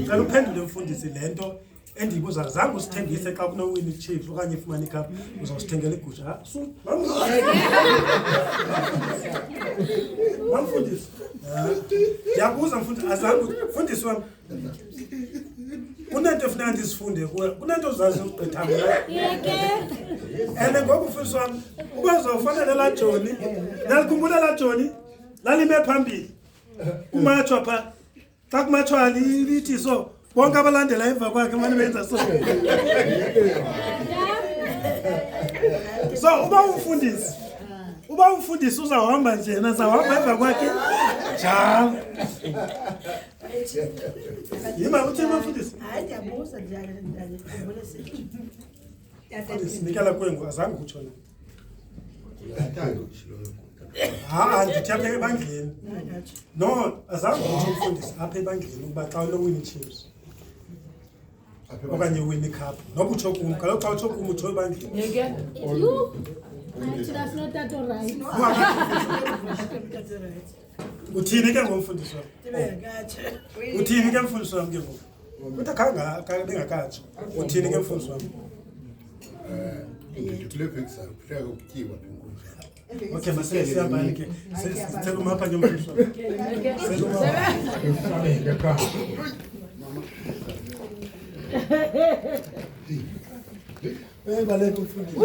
Cela uphendule umfundisi lento endiyibuza zange usithembise xa kunowina iChiefs okanye ifumana ikhaphu uzawusithengela igusha. Mamfundisi. Ndiyabuza mfundisi azange mfundisi wami. Kunento efuna ndisifunde kuwe. Kunento uzazi ugqitha mina. Ene ngoku mfundisi wami uba uzawufanele la Joni. Nalikhumbula la Joni lalime phambili. Umatshwa pha. Xa kumatshwa lithi so bonke abalandela emva kwakhe manje benza so. So uba umfundisi uzawuhamba nje nazawuhamba emva kwakhe njalo. Yima uthi mfundisi. Hayi ndiyabuza ndiyakhumbula sithi. Sinikela kwengu azange utshona. Uyathanda ukushilo. Ndithi apha ebandleni. No, azange uthi umfundisi apha ebandleni ukuba xa ulowina iChiefs. Okanye uwin icup. Noba utsho kum, kaloku xa utsho kum utsho ebandleni. That's not that all right. Uthini ke ngomfundisi wami? Uthini ke mfundisi wami ke ngoku? Kodwa kanga bengakatsho. Uthini ke mfundisi wami? Kule vekisa kuhleka ukutyiwa benkunja. Okay, masele siyabani ke. Sicela umapha ke mfundisi wami. Baleka umfundisi.